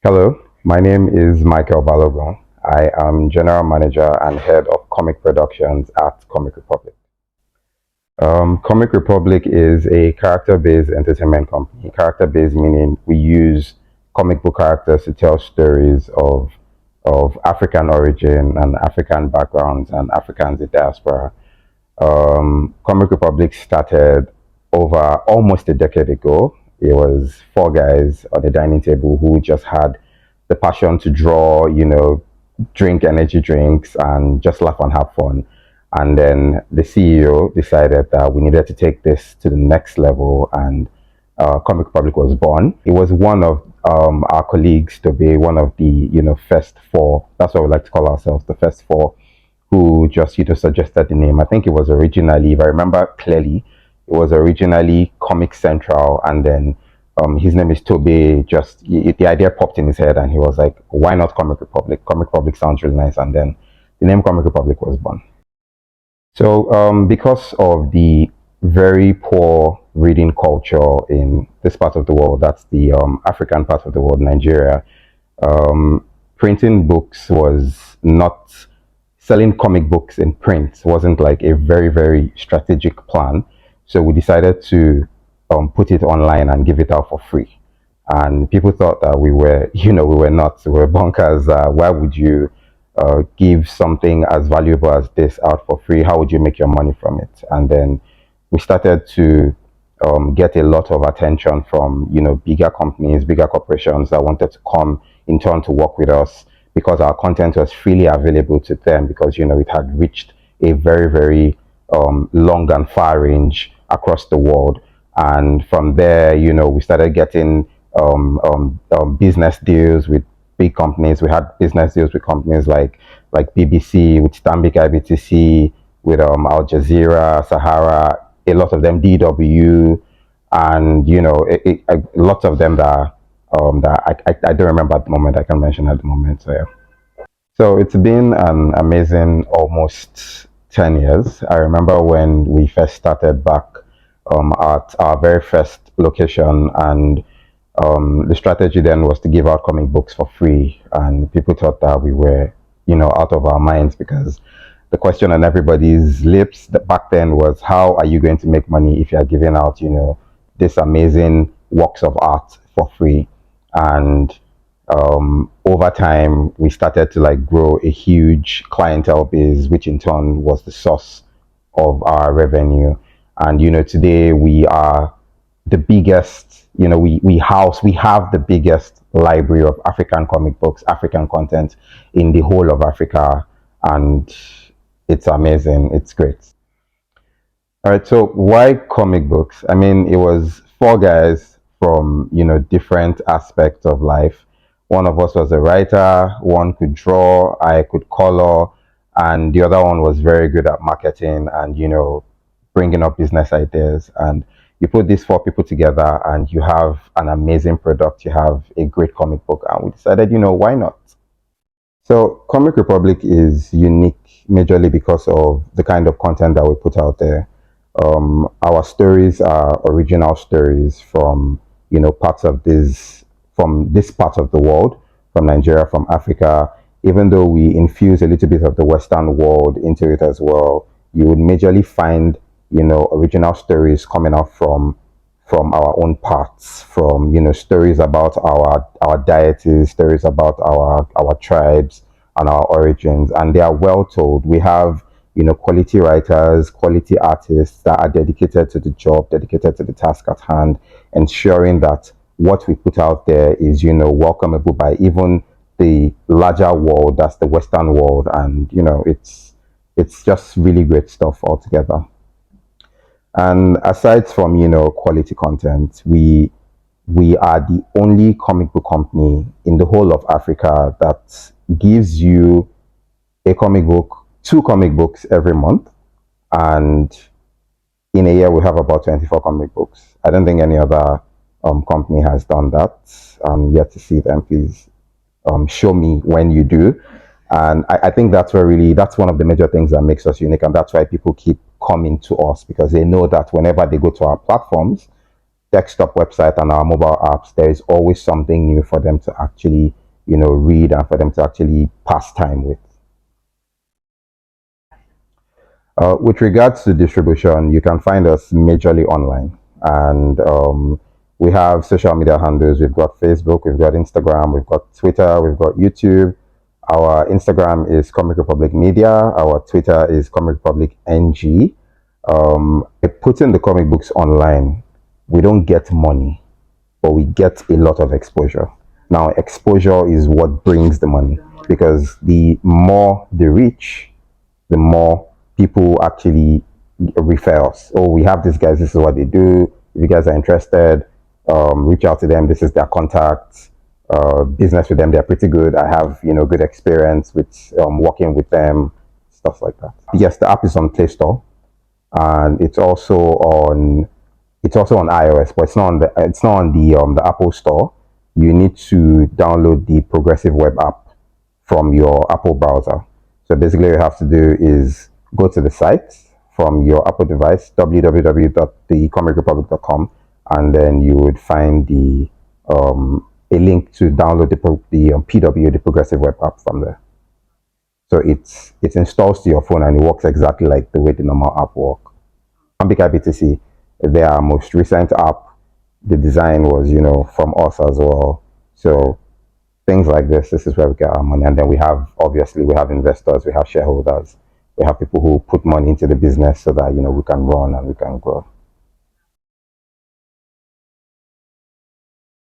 Hello, my name is Michael Balogun. I am General Manager and Head of Comic Productions at Comic Republic. Comic Republic is a character-based entertainment company. Character-based meaning we use comic book characters to tell stories of African origin and African backgrounds and Africans in diaspora. Comic Republic started over almost a decade ago. It was four guys on a dining table who just had the passion to draw, drink energy drinks and just laugh and have fun. And then the CEO decided that we needed to take this to the next level, and Comic Republic was born. It was one of our colleagues to be one of the first four. That's what we like to call ourselves, the first four, who just suggested the name. I think it was originally, if I remember clearly, it was originally Comic Central, and then his name is Toby. Just the idea popped in his head, and he was like, "Why not Comic Republic? Comic Republic sounds really nice." And then the name Comic Republic was born. So, because of the very poor reading culture in this part of the world, that's the African part of the world, Nigeria, printing books was not selling comic books in print wasn't like a very, very strategic plan. So we decided to put it online and give it out for free. And people thought that we were, we were nuts, we were bonkers. Why would you give something as valuable as this out for free? How would you make your money from it? And then we started to get a lot of attention from bigger companies, bigger corporations that wanted to come in turn to work with us because our content was freely available to them because it had reached a very, very long and far range across the world. And from there, we started getting business deals with big companies. We had business deals with companies like BBC, with Stanbic IBTC, with Al Jazeera, Sahara, a lot of them DW, and a lot of them that I don't remember at the moment. I can mention at the moment. So yeah. So it's been an amazing almost 10 years. I remember when we first started back at our very first location, and the strategy then was to give out comic books for free, and people thought that we were, out of our minds because the question on everybody's lips back then was, how are you going to make money if you are giving out, this amazing works of art for free? And over time, we started to grow a huge clientele base, which in turn was the source of our revenue. And today we are the biggest. We have the biggest library of African comic books, African content in the whole of Africa, and it's amazing. It's great. All right, so why comic books? I mean, it was four guys from different aspects of life. One of us was a writer, one could draw, I could color, and the other one was very good at marketing and bringing up business ideas. And you put these four people together, and you have an amazing product. You have a great comic book, and we decided, why not? So Comic Republic is unique majorly because of the kind of content that we put out there. Our stories are original stories from parts of this part of the world, from Nigeria, from Africa. Even though we infuse a little bit of the Western world into it as well, you would majorly find original stories coming out from our own parts, from stories about our deities, stories about our tribes and our origins, and they are well told. We have quality writers, quality artists that are dedicated to the job, dedicated to the task at hand, ensuring that what we put out there is welcomeable by even the larger world, that's the Western world, and it's just really great stuff altogether. And aside from quality content, we are the only comic book company in the whole of Africa that gives you a comic book, two comic books every month, and in a year we have about 24 comic books. I don't think any other company has done that. I'm yet to see them. Please show me when you do. And I think that's one of the major things that makes us unique, and that's why people keep coming to us, because they know that whenever they go to our platforms, desktop website and our mobile apps, there is always something new for them to actually, read and for them to actually pass time with. With regards to distribution, you can find us majorly online. And we have social media handles. We've got Facebook, we've got Instagram, we've got Twitter, we've got YouTube. Our Instagram is Comic Republic Media. Our Twitter is Comic Republic NG. Putting the comic books online, we don't get money, but we get a lot of exposure. Now, exposure is what brings the money, because the more the reach, the more people actually refer us. Oh, we have these guys. This is what they do. If you guys are interested, reach out to them. This is their contact. Business with them, they're pretty good. I have good experience with working with them, stuff like that. Yes, the app is on Play Store, and it's also on iOS, but it's not on the Apple Store. You need to download the Progressive Web app from your Apple browser. So basically, what you have to do is go to the site from your Apple device, www.thecomicrepublic.com, and then you would find a link to download the PW, the Progressive Web app from there. So it installs to your phone and it works exactly like the way the normal app works. I'm big happy to see their most recent app. The design was, from us as well. So things like this is where we get our money. And then we have investors, we have shareholders, we have people who put money into the business so that, we can run and we can grow.